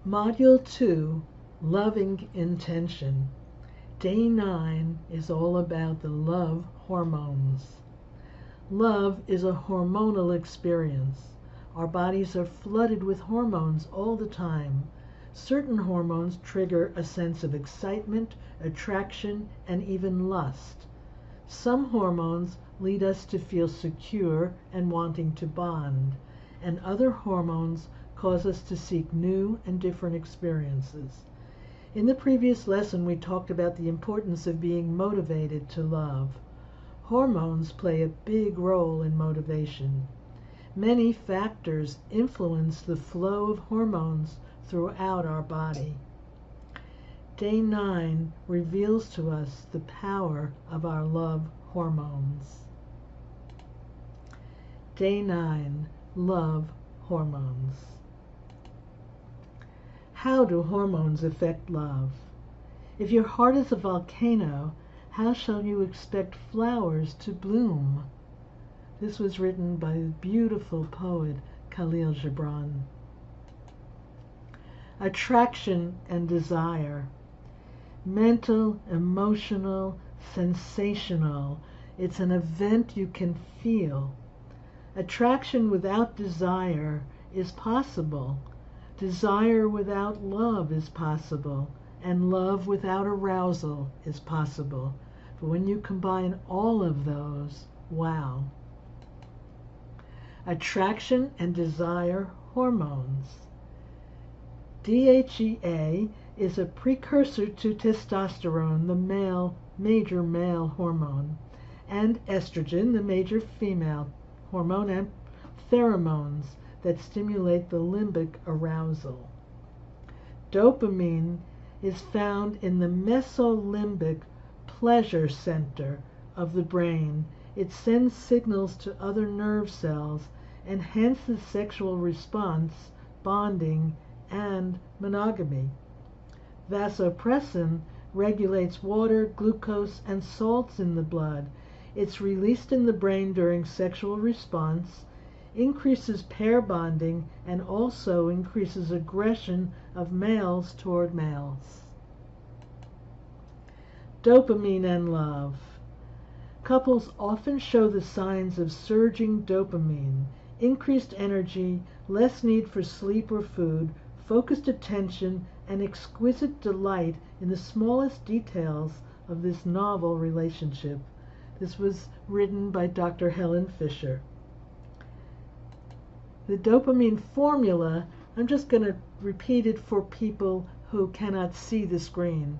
Module 2, Loving Intention. Day 9 is all about the love hormones. Love is a hormonal experience. Our bodies are flooded with hormones all the time. Certain hormones trigger a sense of excitement, attraction, and even lust. Some hormones lead us to feel secure and wanting to bond, and other hormones cause us to seek new and different experiences. In the previous lesson, we talked about the importance of being motivated to love. Hormones play a big role in motivation. Many factors influence the flow of hormones throughout our body. Day 9 reveals to us the power of our love hormones. Day 9, Love Hormones. How do hormones affect love? If your heart is a volcano, how shall you expect flowers to bloom? This was written by the beautiful poet Khalil Gibran. Attraction and desire. Mental, emotional, sensational. It's an event you can feel. Attraction without desire is possible. Desire without love is possible, and love without arousal is possible. But when you combine all of those, wow. Attraction and desire hormones. DHEA is a precursor to testosterone, the major male hormone, and estrogen, the major female hormone, and pheromones that stimulate the limbic arousal. Dopamine is found in the mesolimbic pleasure center of the brain. It sends signals to other nerve cells, enhances sexual response, bonding, and monogamy. Vasopressin regulates water, glucose, and salts in the blood. It's released in the brain during sexual response, increases pair bonding, and also increases aggression of males toward males. Dopamine and love. Couples often show the signs of surging dopamine, increased energy, less need for sleep or food, focused attention, and exquisite delight in the smallest details of this novel relationship. This was written by Dr. Helen Fisher. The dopamine formula, I'm just going to repeat it for people who cannot see the screen.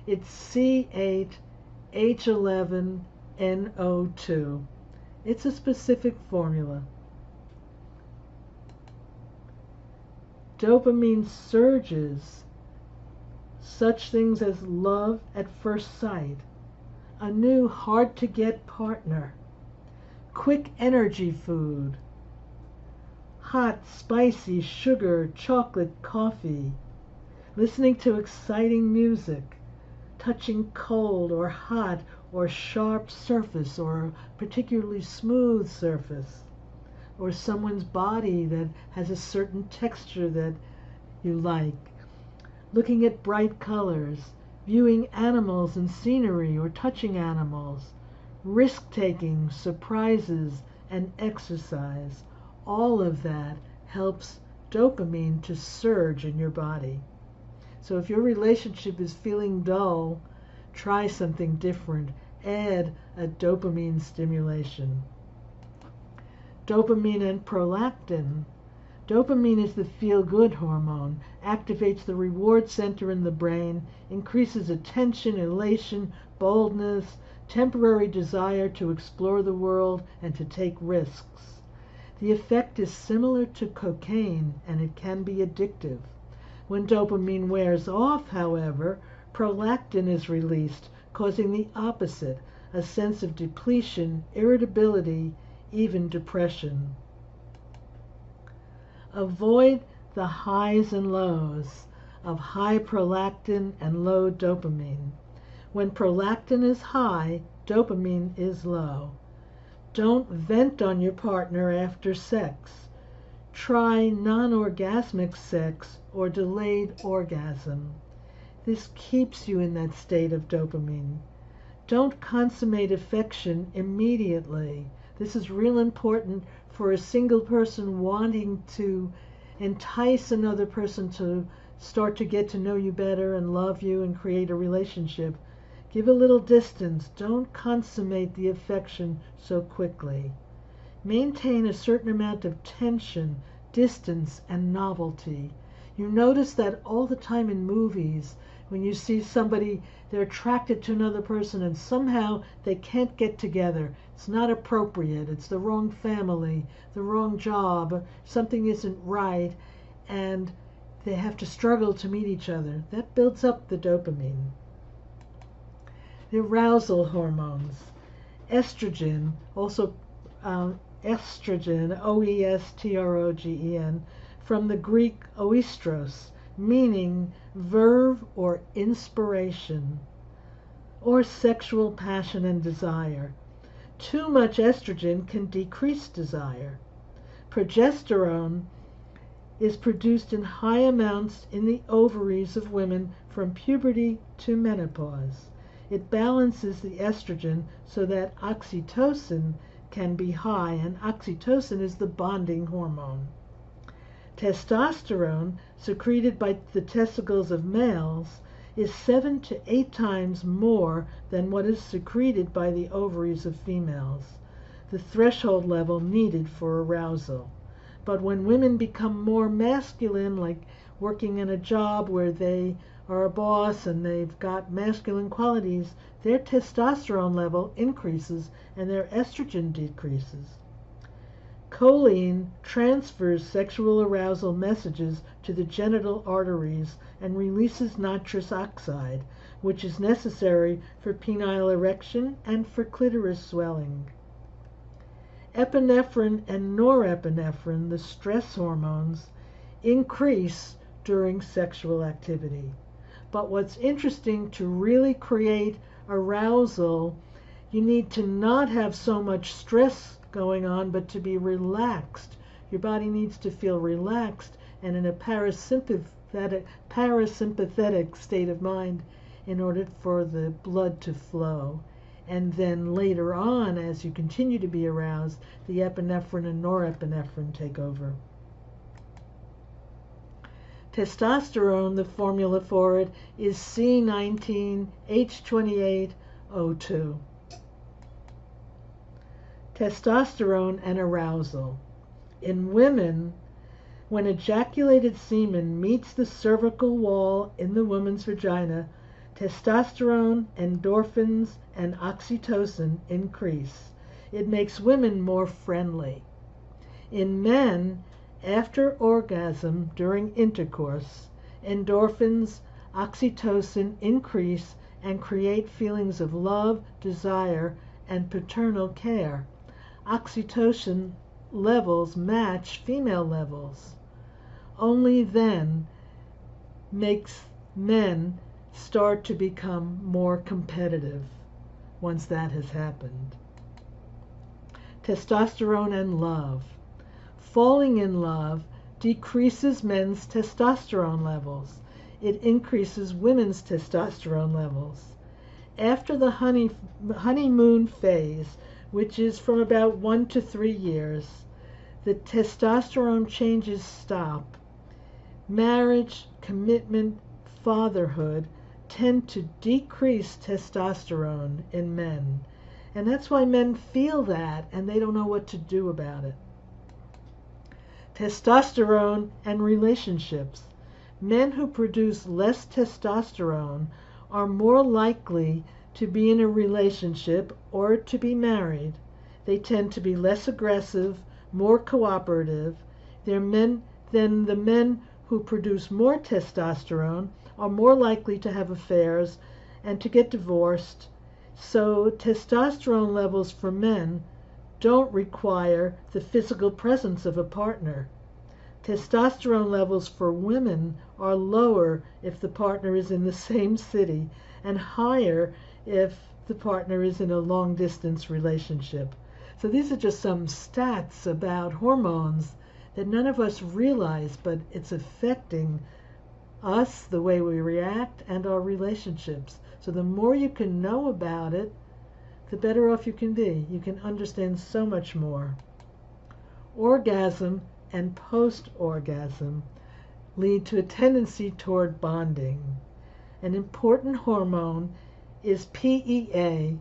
It's C8H11NO2. It's a specific formula. Dopamine surges, such things as love at first sight, a new hard-to-get partner, quick energy food, hot, spicy sugar, chocolate, coffee, listening to exciting music, touching cold or hot or sharp surface or a particularly smooth surface, or someone's body that has a certain texture that you like, looking at bright colors, viewing animals and scenery or touching animals, risk-taking, surprises, and exercise. All of that helps dopamine to surge in your body. So if your relationship is feeling dull, try something different. Add a dopamine stimulation. Dopamine and prolactin. Dopamine is the feel-good hormone, activates the reward center in the brain, increases attention, elation, boldness, temporary desire to explore the world and to take risks. The effect is similar to cocaine, and it can be addictive. When dopamine wears off, however, prolactin is released, causing the opposite, a sense of depletion, irritability, even depression. Avoid the highs and lows of high prolactin and low dopamine. When prolactin is high, dopamine is low. Don't vent on your partner after sex. Try non-orgasmic sex or delayed orgasm. This keeps you in that state of dopamine. Don't consummate affection immediately. This is real important for a single person wanting to entice another person to start to get to know you better and love you and create a relationship. Give a little distance. Don't consummate the affection so quickly. Maintain a certain amount of tension, distance, and novelty. You notice that all the time in movies. When you see somebody, they're attracted to another person and somehow they can't get together. It's not appropriate. It's the wrong family, the wrong job, something isn't right, and they have to struggle to meet each other. That builds up the dopamine. The arousal hormones. Estrogen, also estrogen, oestrogen, from the Greek oestros, meaning verve or inspiration, or sexual passion and desire. Too much estrogen can decrease desire. Progesterone is produced in high amounts in the ovaries of women from puberty to menopause. It balances the estrogen so that oxytocin can be high, and oxytocin is the bonding hormone. Testosterone, secreted by the testicles of males, is 7 to 8 times more than what is secreted by the ovaries of females, the threshold level needed for arousal. But when women become more masculine, like working in a job where they are a boss and they've got masculine qualities, their testosterone level increases and their estrogen decreases. Choline transfers sexual arousal messages to the genital arteries and releases nitrous oxide, which is necessary for penile erection and for clitoris swelling. Epinephrine and norepinephrine, the stress hormones, increase during sexual activity. But what's interesting, to really create arousal, you need to not have so much stress going on, but to be relaxed. Your body needs to feel relaxed and in a parasympathetic state of mind in order for the blood to flow. And then later on, as you continue to be aroused, the epinephrine and norepinephrine take over. Testosterone, the formula for it is C19H28O2. Testosterone and arousal. In women, when ejaculated semen meets the cervical wall in the woman's vagina, testosterone, endorphins, and oxytocin increase. It makes women more friendly. In men, after orgasm during intercourse, endorphins, oxytocin increase and create feelings of love, desire, and paternal care. Oxytocin levels match female levels. Only then makes men start to become more competitive once that has happened. Testosterone and love. Falling in love decreases men's testosterone levels. It increases women's testosterone levels. After the honeymoon phase, which is from about 1 to 3 years, the testosterone changes stop. Marriage, commitment, fatherhood tend to decrease testosterone in men. And that's why men feel that and they don't know what to do about it. Testosterone and relationships. Men who produce less testosterone are more likely to be in a relationship or to be married. They tend to be less aggressive, more cooperative. The men who produce more testosterone are more likely to have affairs and to get divorced. So testosterone levels for men don't require the physical presence of a partner. Testosterone levels for women are lower if the partner is in the same city and higher if the partner is in a long-distance relationship. So these are just some stats about hormones that none of us realize, but it's affecting us, the way we react, and our relationships. So the more you can know about it, the better off you can be. You can understand so much more. Orgasm and post-orgasm lead to a tendency toward bonding. An important hormone is PEA,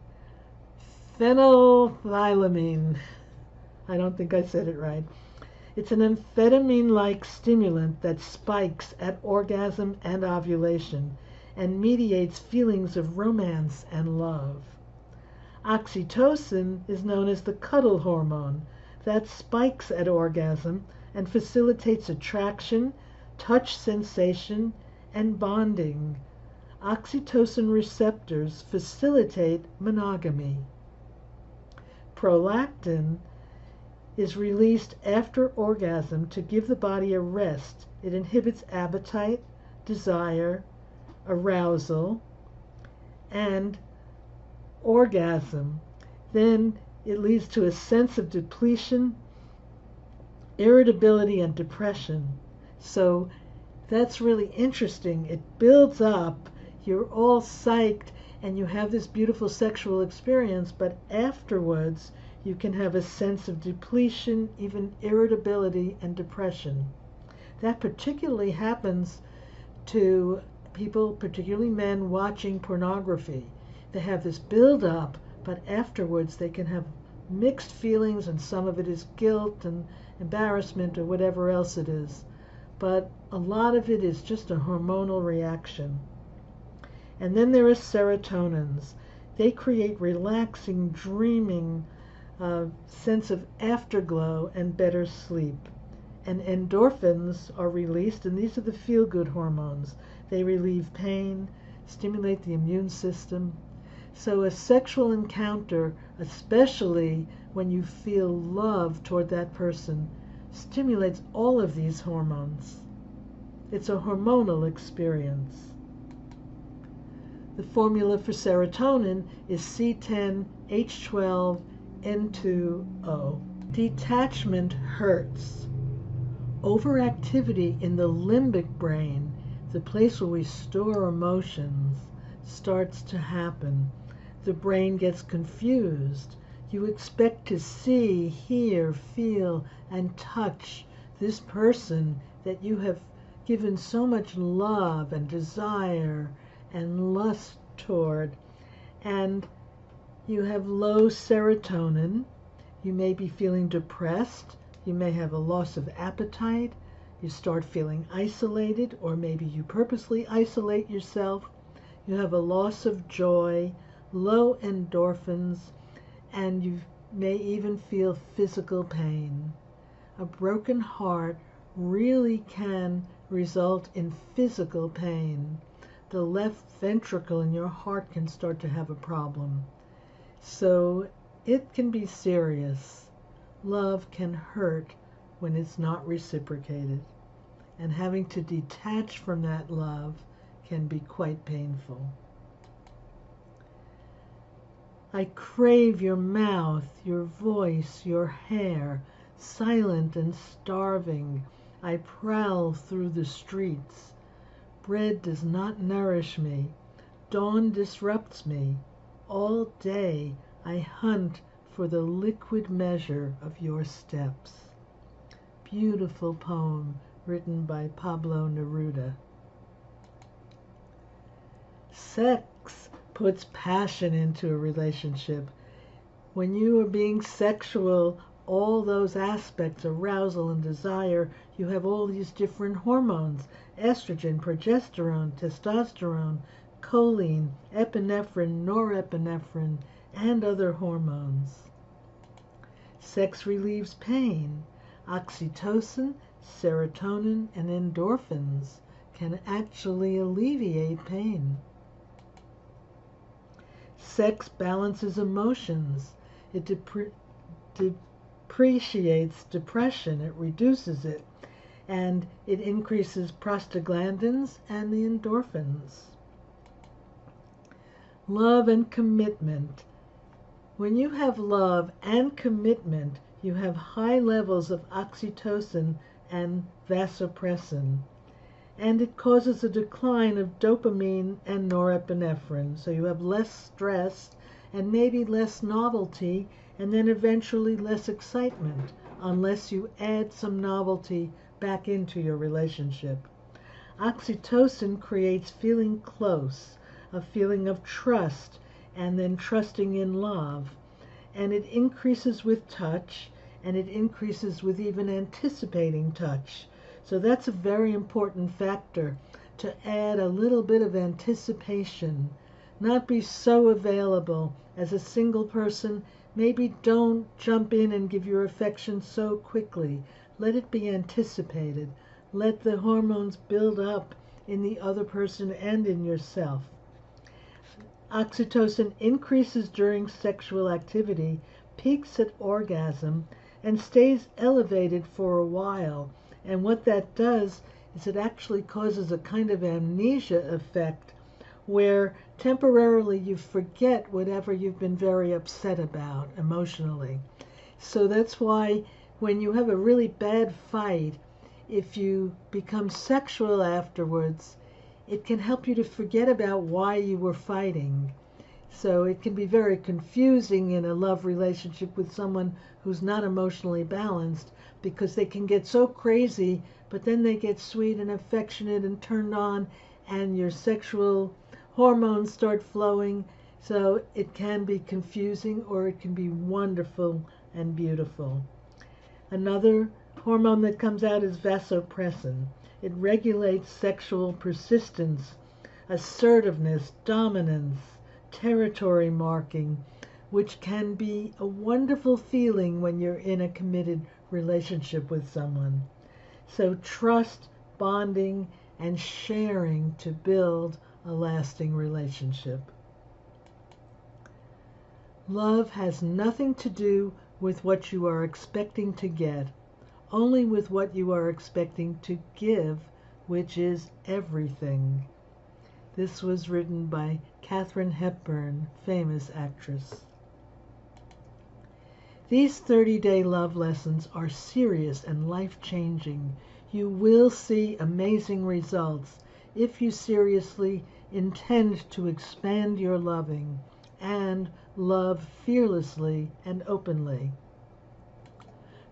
phenethylamine. I don't think I said it right. It's an amphetamine-like stimulant that spikes at orgasm and ovulation and mediates feelings of romance and love. Oxytocin is known as the cuddle hormone that spikes at orgasm and facilitates attraction, touch sensation, and bonding. Oxytocin receptors facilitate monogamy. Prolactin is released after orgasm to give the body a rest. It inhibits appetite, desire, arousal, and orgasm. Then it leads to a sense of depletion, irritability, and depression. So that's really interesting. It builds up, you're all psyched, and you have this beautiful sexual experience, but afterwards you can have a sense of depletion, even irritability and depression. That particularly happens to people, particularly men, watching pornography. They have this build-up, but afterwards they can have mixed feelings, and some of it is guilt and embarrassment or whatever else it is. But a lot of it is just a hormonal reaction. And then there are serotonins. They create relaxing, dreaming, sense of afterglow and better sleep. And endorphins are released, and these are the feel-good hormones. They relieve pain, stimulate the immune system. So a sexual encounter, especially when you feel love toward that person, stimulates all of these hormones. It's a hormonal experience. The formula for serotonin is C10H12N2O. Detachment hurts. Overactivity in the limbic brain, the place where we store emotions, starts to happen. The brain gets confused. You expect to see, hear, feel, and touch this person that you have given so much love and desire and lust toward, and you have low serotonin. You may be feeling depressed. You may have a loss of appetite. You start feeling isolated, or maybe you purposely isolate yourself. You have a loss of joy, low endorphins, and you may even feel physical pain. A broken heart really can result in physical pain. The left ventricle in your heart can start to have a problem. So it can be serious. Love can hurt when it's not reciprocated. And having to detach from that love can be quite painful. I crave your mouth, your voice, your hair, silent and starving. I prowl through the streets. Bread does not nourish me. Dawn disrupts me. All day I hunt for the liquid measure of your steps. Beautiful poem written by Pablo Neruda. Sex puts passion into a relationship. When you are being sexual, all those aspects, arousal and desire, you have all these different hormones: estrogen, progesterone, testosterone, choline, epinephrine, norepinephrine, and other hormones. Sex relieves pain. Oxytocin, serotonin, and endorphins can actually alleviate pain. Sex balances emotions. It depreciates depression. It reduces it. And it increases prostaglandins and the endorphins. Love and commitment. When you have love and commitment, you have high levels of oxytocin and vasopressin, and it causes a decline of dopamine and norepinephrine. So you have less stress and maybe less novelty, and then eventually less excitement, unless you add some novelty back into your relationship. Oxytocin creates feeling close, a feeling of trust, and then trusting in love. And it increases with touch, and it increases with even anticipating touch. So that's a very important factor, to add a little bit of anticipation. Not be so available as a single person. Maybe don't jump in and give your affection so quickly. Let it be anticipated. Let the hormones build up in the other person and in yourself. Oxytocin increases during sexual activity, peaks at orgasm, and stays elevated for a while. And what that does is it actually causes a kind of amnesia effect, where temporarily you forget whatever you've been very upset about emotionally. So that's why when you have a really bad fight, if you become sexual afterwards, it can help you to forget about why you were fighting. So it can be very confusing in a love relationship with someone who's not emotionally balanced, because they can get so crazy, but then they get sweet and affectionate and turned on, and your sexual hormones start flowing. So it can be confusing, or it can be wonderful and beautiful. Another hormone that comes out is vasopressin. It regulates sexual persistence, assertiveness, dominance, territory marking, which can be a wonderful feeling when you're in a committed relationship with someone. So trust, bonding, and sharing to build a lasting relationship. Love has nothing to do with what you are expecting to get, only with what you are expecting to give, which is everything. This was written by Katharine Hepburn, famous actress. These 30-day love lessons are serious and life-changing. You will see amazing results if you seriously intend to expand your loving and love fearlessly and openly.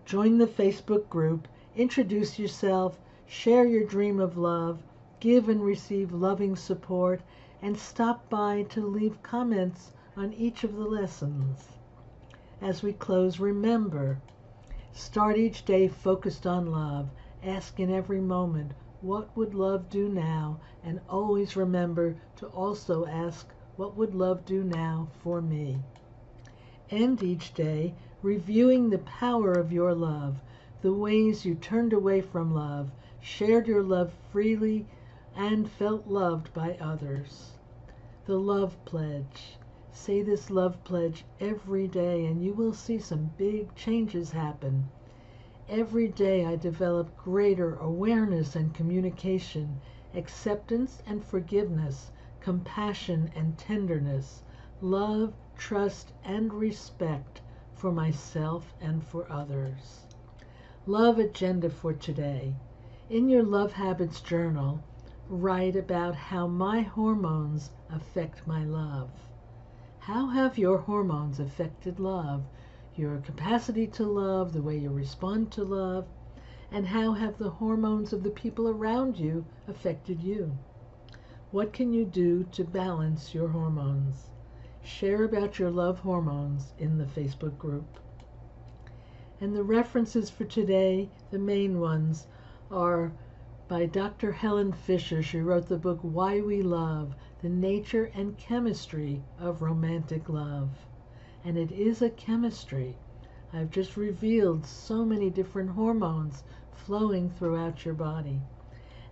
Join the Facebook group, introduce yourself, share your dream of love, give and receive loving support, and stop by to leave comments on each of the lessons. As we close, remember, start each day focused on love. Ask in every moment, what would love do now? And always remember to also ask, what would love do now for me? End each day reviewing the power of your love, the ways you turned away from love, shared your love freely, and felt loved by others. The love pledge. Say this love pledge every day, and you will see some big changes happen. Every day I develop greater awareness and communication, acceptance and forgiveness, compassion and tenderness, love, trust, and respect for myself and for others. Love agenda for today. In your Love Habits journal, write about how my hormones affect my love. How have your hormones affected love, your capacity to love, the way you respond to love, and how have the hormones of the people around you affected you? What can you do to balance your hormones? Share about your love hormones in the Facebook group. And the references for today, the main ones, are by Dr. Helen Fisher. She wrote the book Why We Love, The Nature and Chemistry of Romantic Love. And it is a chemistry. I've just revealed so many different hormones flowing throughout your body.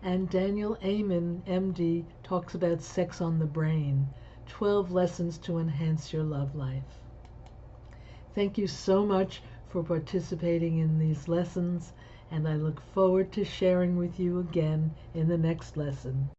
And Daniel Amen, MD, talks about sex on the brain, 12 lessons to enhance your love life. Thank you so much for participating in these lessons, and I look forward to sharing with you again in the next lesson.